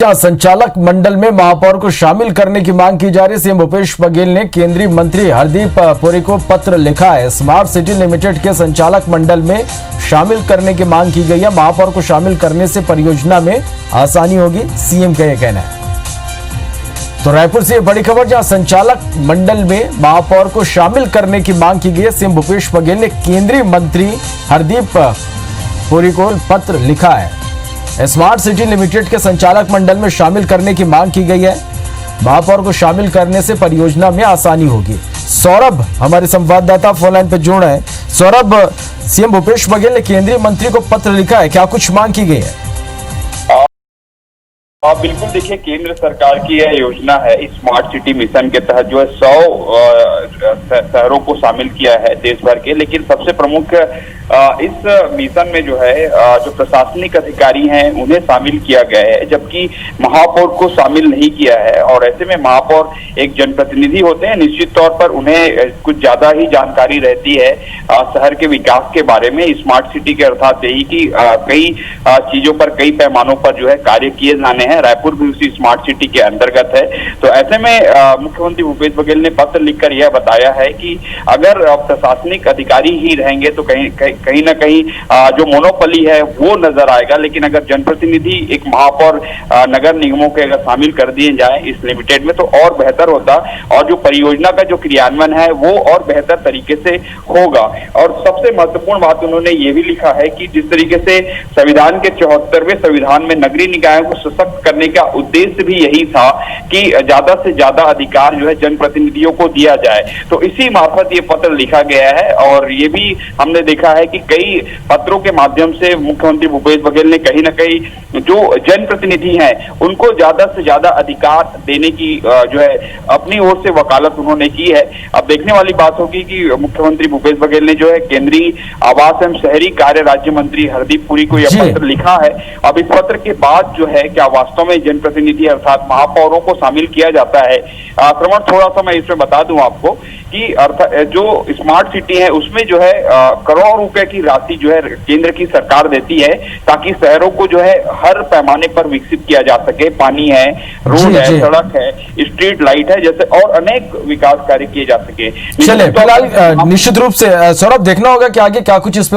संचालक मंडल में महापौर को शामिल करने की मांग की जा रही है। सीएम भूपेश बघेल ने केंद्रीय मंत्री हरदीप पुरी को पत्र लिखा है। स्मार्ट सिटी लिमिटेड के संचालक मंडल में शामिल करने की मांग की गई है। महापौर को शामिल करने से परियोजना में आसानी होगी, सीएम का यह कहना है। तो रायपुर से बड़ी खबर, जहां संचालक मंडल में महापौर को शामिल करने की मांग की गई है। सीएम भूपेश बघेल ने केंद्रीय मंत्री हरदीप पुरी को पत्र लिखा है। स्मार्ट सिटी लिमिटेड के संचालक मंडल में शामिल करने की मांग की गई है। महापौर को शामिल करने से परियोजना में आसानी होगी। सौरभ हमारे संवाददाता फोन लाइन पे जुड़ रहे हैं। सौरभ, सीएम भूपेश बघेल ने केंद्रीय मंत्री को पत्र लिखा है, क्या कुछ मांग की गई है? बिल्कुल, देखिए, केंद्र सरकार की यह योजना है। स्मार्ट सिटी मिशन के तहत जो है 100 शहरों को शामिल किया है देश भर के। लेकिन सबसे प्रमुख इस मिशन में जो है जो प्रशासनिक अधिकारी हैं उन्हें शामिल किया गया है, जबकि महापौर को शामिल नहीं किया है। और ऐसे में महापौर एक जनप्रतिनिधि होते हैं, निश्चित तौर पर उन्हें कुछ ज्यादा ही जानकारी रहती है शहर के विकास के बारे में। स्मार्ट सिटी के अर्थात यही कि कई चीजों पर, कई पैमानों पर जो है कार्य किए जाने हैं। रायपुर भी उसी स्मार्ट सिटी के अंतर्गत है। तो ऐसे में मुख्यमंत्री भूपेश बघेल ने पत्र लिखकर यह बताया है कि अगर प्रशासनिक अधिकारी ही रहेंगे तो कहीं ना कहीं जो मोनोपोली है वो नजर आएगा। लेकिन अगर जनप्रतिनिधि, एक महापौर, नगर निगमों के अगर शामिल कर दिए जाए इस लिमिटेड में तो और बेहतर होता, और जो परियोजना का जो क्रियान्वयन है वो और बेहतर तरीके से होगा। और सबसे महत्वपूर्ण बात उन्होंने ये भी लिखा है कि जिस तरीके से संविधान के 74वें संविधान में नगरीय निकायों को सशक्त करने का उद्देश्य भी यही था कि ज्यादा से ज्यादा अधिकार जो है जनप्रतिनिधियों को दिया जाए। तो इसी मार्फत ये पत्र लिखा गया है। और ये भी हमने देखा है कि कई पत्रों के माध्यम से मुख्यमंत्री भूपेश बघेल ने कहीं ना कहीं जो जनप्रतिनिधि हैं उनको ज्यादा से ज्यादा अधिकार देने की जो है अपनी ओर से वकालत उन्होंने की है। अब देखने वाली बात होगी कि मुख्यमंत्री भूपेश बघेल ने जो है केंद्रीय आवास एवं शहरी कार्य राज्य मंत्री हरदीप पुरी को यह पत्र लिखा है। अब इस पत्र के बाद जो है क्या वास्तव में जनप्रतिनिधि अर्थात महापौरों को शामिल किया जाता है? श्रवण, थोड़ा सा मैं इसमें बता दूं आपको कि जो स्मार्ट सिटी है उसमें जो है करोड़ों रुपए की राशि जो है केंद्र की सरकार देती है ताकि शहरों को जो है हर पैमाने पर विकसित किया जा सके। पानी है, रोड है, सड़क है, स्ट्रीट लाइट है, जैसे और अनेक विकास कार्य किए जा सके। चलिए, फिलहाल निश्चित रूप से सौरभ देखना होगा कि आगे क्या कुछ इसमें